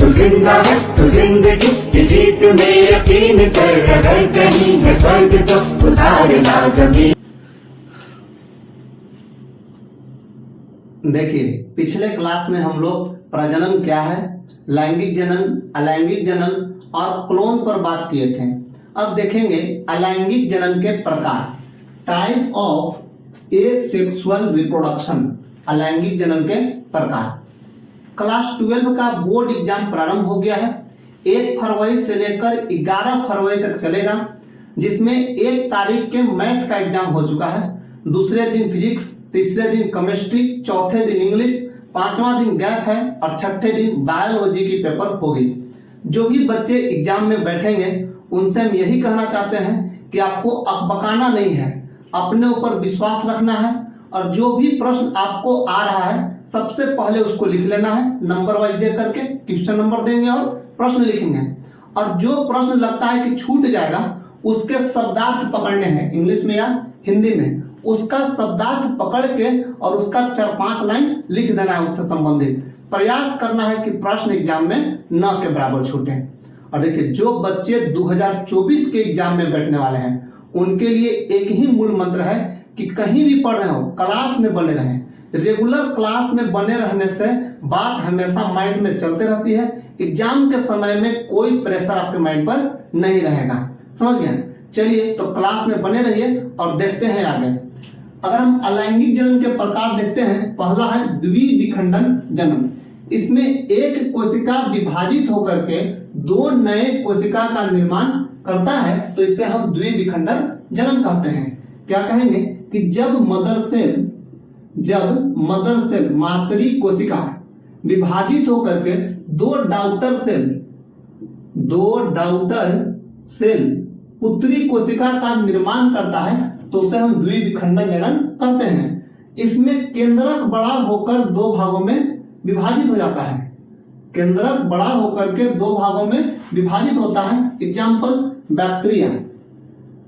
तू जिंदा है तो जिंदगी की जीत में यकीन कर, अगर कहीं है स्वर्ग तो उतारना जमीन। देखिए, पिछले क्लास में हम लोग प्रजनन क्या है, लैंगिक जनन, अलैंगिक जनन और क्लोन पर बात किए थे। अब देखेंगे अलैंगिक जनन के प्रकार, टाइप ऑफ एसेक्सुअल रिप्रोडक्शन, अलैंगिक जनन के प्रकार। क्लास 12 का बोर्ड एग्जाम प्रारंभ हो गया है। 1 फरवरी से लेकर 11 फरवरी तक चलेगा, जिसमें 1 तारीख के मैथ का एग्जाम हो चुका है, दूसरे दिन फिजिक्स, तीसरे दिन केमिस्ट्री, चौथे दिन इंग्लिश, 5वां दिन गैप है और छठे दिन बायोलॉजी की पेपर होगी। जो भी बच्चे एग्जाम में बैठेंगे उनसे हम यही कहना चाहते हैं कि आपको अकबकाना नहीं है, अपने ऊपर विश्वास रखना है और जो भी प्रश्न आपको आ रहा है सबसे पहले उसको लिख लेना है, नंबर वाइज दे करके क्वेश्चन नंबर देंगे और प्रश्न लिखेंगे। और जो प्रश्न लगता है कि छूट जाएगा उसके शब्दार्थ पकड़ने हैं, इंग्लिश में या हिंदी में, उसका शब्दार्थ पकड़ के और उसका 4-5 लाइन लिख देना है उससे संबंधित। प्रयास करना है कि प्रश्न एग्जाम में न के बराबर छूटे। और देखिए, जो बच्चे 2024 के एग्जाम में बैठने वाले हैं उनके लिए एक ही मूल मंत्र है कि कहीं भी पढ़ रहे हो क्लास में बने रहें। रेगुलर क्लास में बने रहने से बात हमेशा माइंड में चलते रहती है, एग्जाम के समय में कोई प्रेशर आपके माइंड पर नहीं रहेगा। समझ गए? चलिए, तो क्लास में बने रहिए और देखते हैं आगे। अगर हम अलैंगिक जनन के प्रकार देखते हैं, पहला है द्विविखंडन जनन। इसमें एक कोशिका विभाजित होकर के 2 नए कोशिका का निर्माण करता है, तो इसे हम द्विविखंडन जनन कहते हैं। क्या कहेंगे कि जब मदर सेल मातृ कोशिका विभाजित होकर के 2 डॉटर सेल पुत्री कोशिका का निर्माण करता है, तो उसे हम द्विविखंडन जनन कहते हैं। इसमें केंद्रक बड़ा होकर 2 भागों में विभाजित हो जाता है, केंद्रक बड़ा होकर के 2 भागों में विभाजित होता है। एग्जाम्पल, बैक्टीरिया,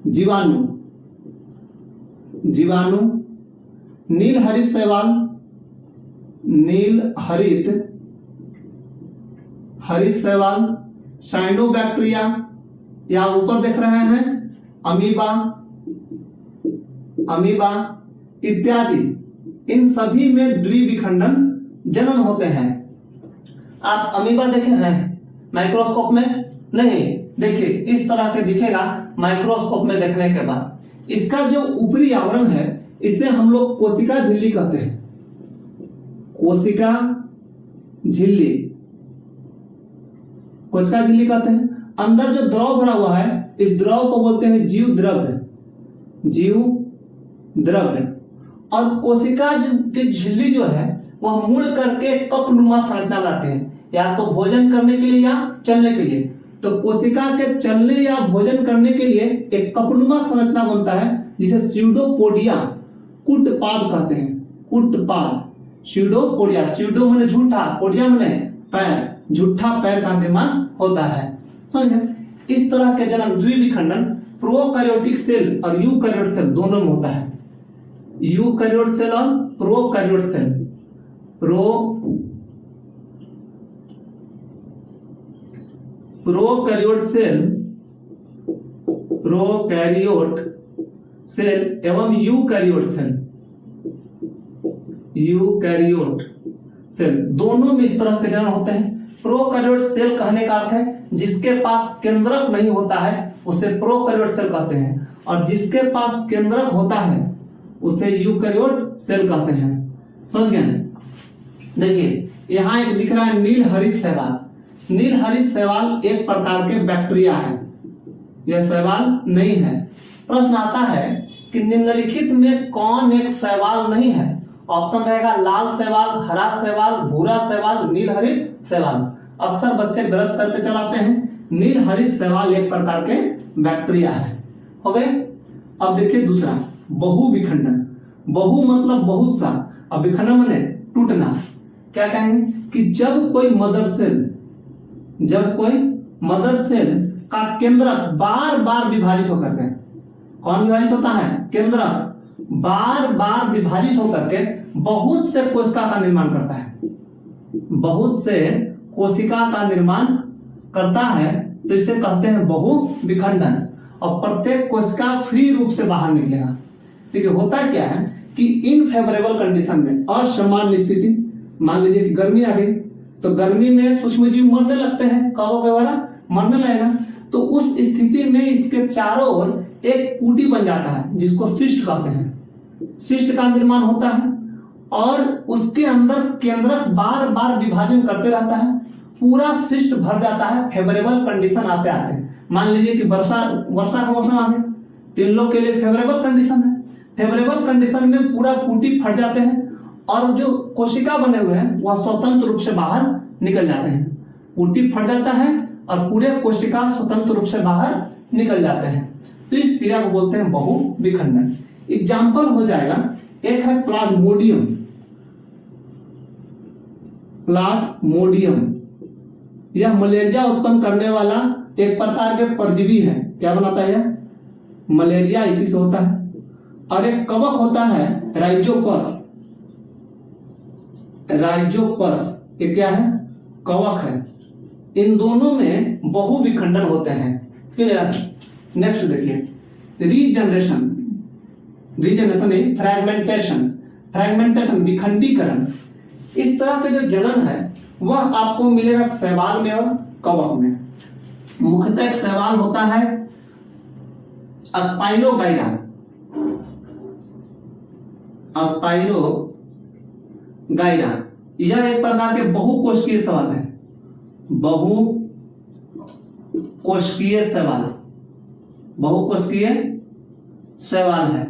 जीवाणु, नील हरित शैवाल, साइनोबैक्टीरिया, या ऊपर देख रहे हैं अमीबा इत्यादि। इन सभी में द्विविखंडन जनन होते हैं। आप अमीबा देखे हैं माइक्रोस्कोप में? नहीं। देखिए, इस तरह के दिखेगा माइक्रोस्कोप में देखने के बाद। इसका जो ऊपरी आवरण है इसे हम लोग कोशिका झिल्ली कहते हैं, कोशिका झिल्ली कहते हैं। अंदर जो द्रव भरा हुआ है इस द्रव को बोलते हैं जीव द्रव्य। और कोशिका की झिल्ली जो है वह मुड़ करके कपनुमा संरचना बनाते हैं, या तो भोजन करने के लिए या चलने के लिए। तो कोशिका के चलने या भोजन करने के लिए एक कपनुमा संरचना बनता है जिसे स्यूडोपोडिया, कुटपाद कहते हैं। कुटपाद, स्यूडोपोडिया, स्यूडो माने झूठा, पोडिया माने पैर, झूठा पैर का निर्माण होता है। समझे? इस तरह के जनन द्विविखंडन प्रोकैरियोटिक सेल और यूकैरियोट सेल दोनों में होता है। यूकैरियोट सेल और प्रोकैरियोट सेल। प्रोकैरियोट सेल एवं यूकैरियोट सेल दोनों में इस तरह के जनन होते हैं। प्रोकैरियोट सेल कहने का अर्थ है जिसके पास केंद्रक नहीं होता है उसे प्रोकैरियोट सेल कहते हैं, और जिसके पास केंद्रक होता है उसे यूकैरियोट सेल कहते हैं। समझ गए? देखिए, यहाँ एक दिख रहा है नील हरित शैवाल। नील हरित शैवाल एक प्रकार के बैक्टीरिया है, यह शैवाल नहीं है। प्रश्न आता है कि निम्नलिखित में कौन एक शैवाल नहीं है? ऑप्शन रहेगा लाल शैवाल, हरा शैवाल, भूरा शैवाल, नील हरित शैवाल। अक्सर बच्चे गलत करके चलाते हैं। नील हरित शैवाल एक प्रकार के बैक्टीरिया है। हो गए? अब देखिए दूसरा, बहुविखंडन। बहु मतलब बहुत सा, अब विखंडन माने टूटना। क्या कहेंगे कि जब कोई मदर सेल का केंद्रक बार बार विभाजित होकर के, कौन विभाजित होता है? केंद्रक बार बार विभाजित होकर के बहुत से कोशिका का निर्माण करता है। बहुत से कोशिका का निर्माण करता है तो इसे कहते हैं बहु विखंडन। और प्रत्येक कोशिका फ्री रूप से बाहर निकलेगा। देखिए होता क्या है कि इनफेवरेबल कंडीशन में, असामान्य स्थिति, मान लीजिए कि गर्मी आ गई तो गर्मी में सूक्ष्म जीव मरने लगते हैं, कवक वगैरह मरने लगेगा। तो उस स्थिति में इसके चारों ओर एक कुटी बन जाता है जिसको सिस्ट कहते हैं। सिस्ट का निर्माण होता है और उसके अंदर केंद्रक बार बार विभाजन करते रहता है, पूरा सिस्ट भर जाता है फेवरेबल कंडीशन आते आते। मान लीजिए कि वर्षा का मौसम आ गया तो इन लोग के लिए फेवरेबल कंडीशन है। फेवरेबल कंडीशन में पूरा कुटी फट जाते हैं और जो कोशिका बने हुए हैं वह स्वतंत्र रूप से बाहर निकल जाते हैं। कुटी फट जाता है और पूरे कोशिका स्वतंत्र रूप से बाहर निकल जाते हैं। तो इस क्रिया को बोलते हैं बहु विखंडन। एग्जाम्पल हो जाएगा, एक है प्लाज्मोडियम। प्लाज्मोडियम यह मलेरिया उत्पन्न करने वाला एक प्रकार के परजीवी है। क्या बनाता है? मलेरिया इसी से होता है। और एक कवक होता है राइजोपस। राइजोपस ये क्या है? कवक है। इन दोनों में बहु विखंडन होते हैं। क्लियर? नेक्स्ट देखिए, रीजनरेशन। रीजनरेशन नहीं, फ्रैगमेंटेशन। फ्रैगमेंटेशन विखंडीकरण। इस तरह के जो जनन है वह आपको मिलेगा शैवाल में और कवक में। मुख्यतः एक शैवाल होता है स्पाइरोगाइरा। स्पाइरोगाइरा यह एक प्रकार के बहुकोशिकीय शैवाल है। बहुकोशिकीय शैवाल, बहुकोशिकीय शैवाल है,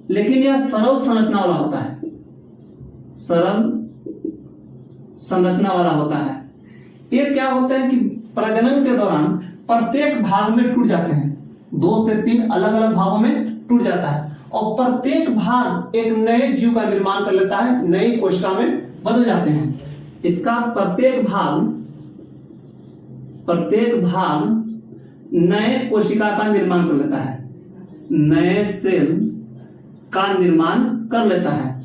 लेकिन यह सरल संरचना वाला होता है। सरल संरचना वाला होता है। ये क्या होता है कि प्रजनन के दौरान प्रत्येक भाग में टूट जाते हैं। 2 से 3 अलग अलग भागों में टूट जाता है और प्रत्येक भाग एक नए जीव का निर्माण कर लेता है, नई कोशिका में बदल जाते हैं। इसका प्रत्येक भाग नए कोशिका का निर्माण कर लेता है, नए सेल का निर्माण कर लेता है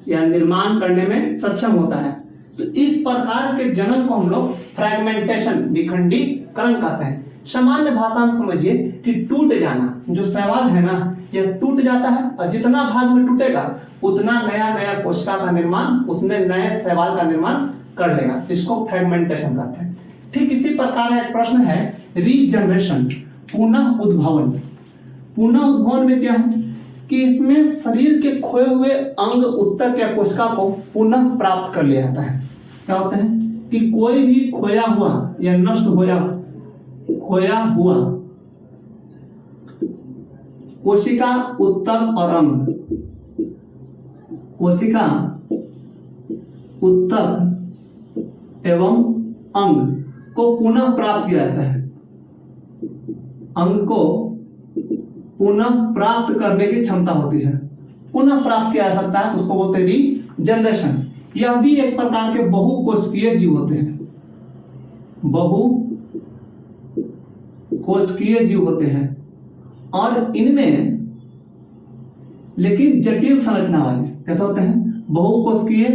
या निर्माण करने में सक्षम होता है। तो इस प्रकार के जनन को हम लोग फ्रैगमेंटेशन, विखंडीकरण कहते हैं। सामान्य भाषा में समझिए कि टूट जाना। जो शैवाल है ना, यह टूट जाता है और जितना भाग में टूटेगा उतना नया नया कोशिका का निर्माण, उतने नए शैवाल का निर्माण कर लेगा। इसको फ्रैगमेंटेशन कहते हैं। ठीक इसी प्रकार एक प्रश्न है रीजनरेशन, पुनः उद्भवन। पुनः उद्भवन में क्या है कि इसमें शरीर के खोए हुए अंग, उत्तक या कोशिका को पुनः प्राप्त कर लिया जाता है। क्या होता है कि कोई भी खोया हुआ या नष्ट खोया हुआ कोशिका, उत्तक और अंग, कोशिका, उत्तक एवं अंग को पुनः प्राप्त किया जाता है। अंग को पुनः प्राप्त करने की क्षमता होती है, पुनः प्राप्त किया जा सकता है, उसको बोलते हैं रीजनरेशन। यह भी एक प्रकार के बहुकोशिकीय जीव होते हैं। बहुकोशिकीय जीव होते हैं और इनमें लेकिन जटिल संरचना वाले कैसे होते हैं? बहुकोशिकीय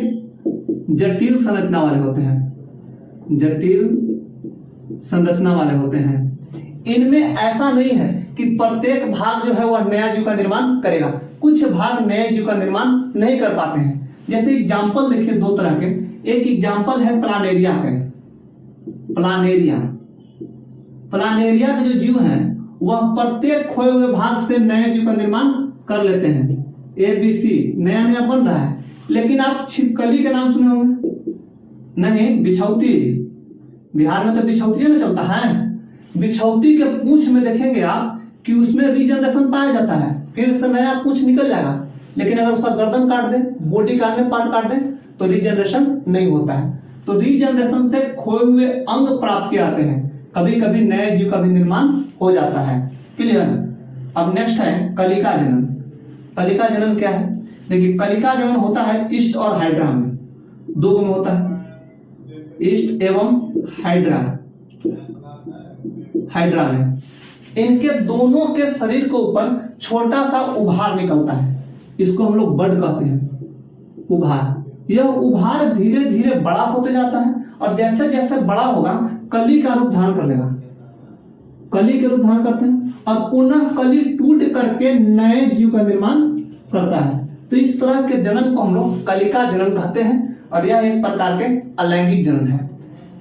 जटिल संरचना वाले होते हैं। जटिल संरचना वाले होते हैं। इनमें ऐसा नहीं है कि प्रत्येक भाग जो है वह नया जीव का निर्माण करेगा। कुछ भाग नए जीव का निर्माण नहीं कर पाते हैं। जैसे एग्जाम्पल देखिए 2 तरह के। एक एग्जाम्पल है प्लानेरिया के। प्लानेरिया के जो जीव हैं वह प्रत्येक खोए हुए भाग से नए जीव का निर्माण कर लेते हैं। ABC नया नया बन रहा है। लेकिन आप छिपकली के नाम सुने होंगे? नहीं, बिछौती। बिहार में तो बिछौती ना चलता है। बिछौती के पूंछ में देखेंगे आप कि उसमें रीजनरेशन पाया जाता है, फिर से नया पूंछ निकल जाएगा। लेकिन अगर उसका गर्दन काट दे, बॉडी का अन्य पार्ट काट दे तो रीजनरेशन नहीं होता है। तो रीजनरेशन से खोए हुए अंग प्राप्त किए जाते हैं। कभी कभी नए जीव का भी निर्माण हो जाता है। क्लियर? अब नेक्स्ट है कलिका जनन। कलिका जनन क्या है? देखिए, कलिका जनन होता है ईस्ट और हाइड्रा में। 2 में होता है, ईस्ट एवं हाइड्रा में। इनके दोनों के शरीर के ऊपर छोटा सा उभार निकलता है, इसको हम लोग बड कहते हैं। उभार, यह उभार धीरे धीरे बड़ा होते जाता है और जैसे जैसे बड़ा होगा कली का रूप धारण कर लेगा, कली के रूप धारण करते हैं और पुनः कली टूट करके नए जीव का निर्माण करता है। तो इस तरह के जनन को हम लोग कलिका जनन कहते हैं और यह एक प्रकार के अलैंगिक जनन है।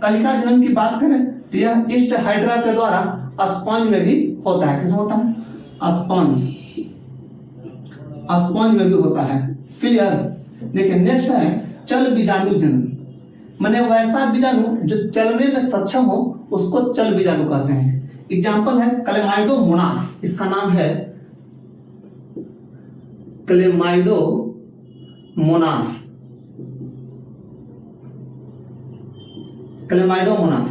कलिका जनन की बात करें तो यह ईस्ट हाइड्रा के द्वारा स्पंज में भी होता है। किसमें होता है? स्पंज में भी होता है। क्लियर? देखिए नेक्स्ट है चल बीजाणु जनन। माने वैसा बीजाणु जो चलने में सक्षम हो उसको चल बीजाणु कहते हैं। एग्जाम्पल है क्लेमाइडोमोनास, इसका नाम है क्लेमाइडोमोनास। क्लेमाइडोमोनास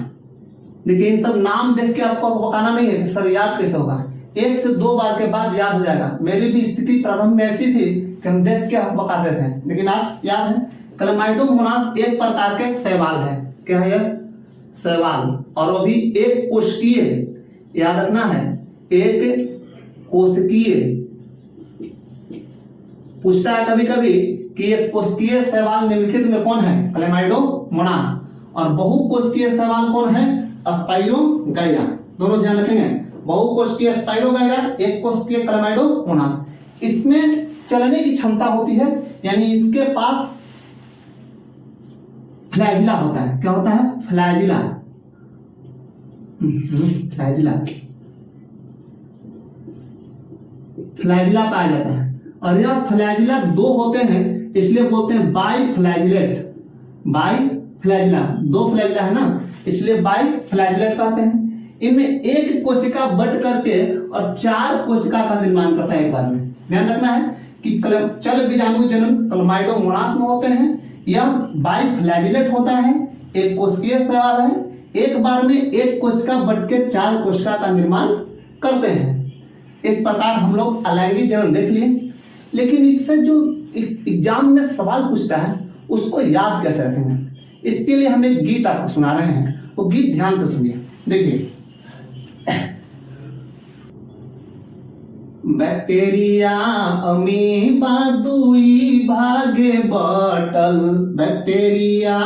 देखिए इन सब नाम देख के आपको बताना नहीं है कि सर याद कैसे होगा, 1 से 2 बार के बाद याद हो जाएगा। मेरी भी स्थिति प्रारंभ में ऐसी थी कि हम देख के बताते थे, लेकिन आज याद है। क्लेमाइडोमोनास एक प्रकार के शैवाल है। क्या है यह? शैवाल, और वो भी एक कोशिकीय, याद रखना है, एक कोशिकीय। पूछता है कभी कभी कि एक कोशिकीय शैवाल निम्नलिखित में कौन है? क्लेमाइडोमोनास। और बहुकोशिकीय शैवाल कौन है? स्पाइरोगाइरा। दोनों ध्यान रखेंगे, बहुकोशिकीय स्पाइरोगाइरा, एक कोशिकीय क्लेमाइडोमोनास। इसमें चलने की क्षमता होती है, यानी इसके पास फ्लैजिला होता है। क्या होता है? फ्लैजिला। फ्लैजिला पाया जाता है और यह फ्लैजिला 2 होते हैं, इसलिए बोलते हैं by flagellate. By flagella, 2 flagella है ना, इसलिए बाई फ्लैजिलेट कहते हैं। इनमें एक कोशिका बट करके और 4 कोशिका का निर्माण करता है एक बार में। ध्यान रखना है कि चल बीजाणु जनन क्लेमाइडोमोनास में होते हैं। यह बाई फ्लैजिलेट होता है, एक कोशिकीय शैवाल है, एक बार में एक कोशिका बट के 4 कोशिका का निर्माण करते हैं। इस प्रकार हम लोग अलैंगिक जनन देख लिए, लेकिन इससे जो एग्जाम में सवाल पूछता है उसको याद कैसे रखेंगे, इसके लिए हम एक गीत आपको सुना रहे हैं, वो गीत ध्यान से सुनिए। देखिए, बैक्टीरिया अमीबा दुई भागे बटल, बैक्टीरिया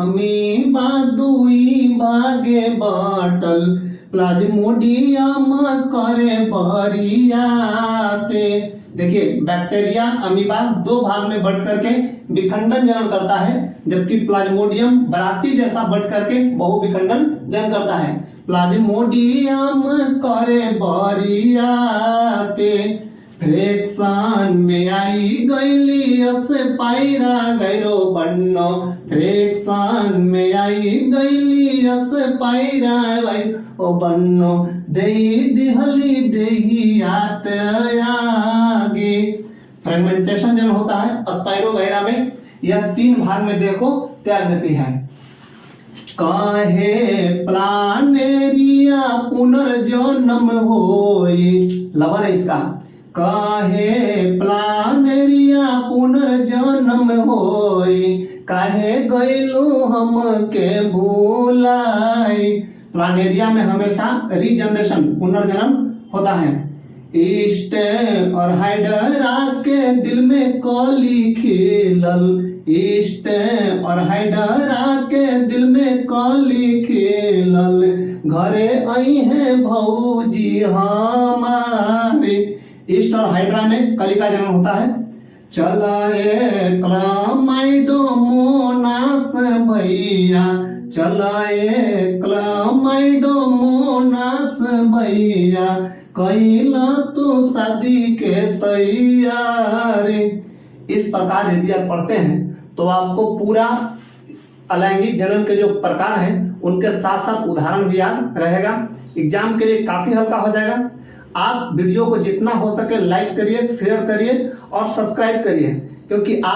अमीबा दुई भागे बटल, प्लाज्मोडियम करे बरियाते। देखिए बैक्टीरिया अमीबा 2 भाग में बट करके विखंडन जनन करता है, जबकि प्लाज्मोडियम बराती जैसा बट करके बहुविखंडन जनन करता है। प्लाज्मोडियम करे बरियाते, फ्रेक्शन में आई गैलियस पायरा गैरो बन्नो, फ्रेक्शन में आई गैलियस पायरा गैरो बन्नो, देई दिहली देही आत आगे। फ्रेगमेंटेशन जब होता है स्पाइरोगाइरा में, यह 3 भाग में देखो त्याग देती है। काहे प्लानेरिया पुनर्जन्म होई, लवर है इसका। काहे प्लानेरिया पुनर्जन्म होई, काहे गइलू हम के भूलाई। प्लानेरिया में हमेशा रीजनरेशन, पुनर्जन्म होता है। ईस्ट और हाइड्रा के दिल में कली खिलल, ईस्ट और हाइड्रा के दिल में कली खिलल, घरे आई है भौजी हमारे। ईस्ट और हाइड्रा में कली का जन्म होता है। चलाए क्लेमाइडोमोनास भैया, चलाए क्लेमाइडोमोनास भैया, कैला तो शादी के तैयारी। इस प्रकार यदि आप पढ़ते हैं तो आपको पूरा अलैंगिक जनन के जो प्रकार हैं उनके साथ साथ उदाहरण भी याद रहेगा। एग्जाम के लिए काफी हल्का हो जाएगा। आप वीडियो को जितना हो सके लाइक करिए, शेयर करिए और सब्सक्राइब करिए, क्योंकि आप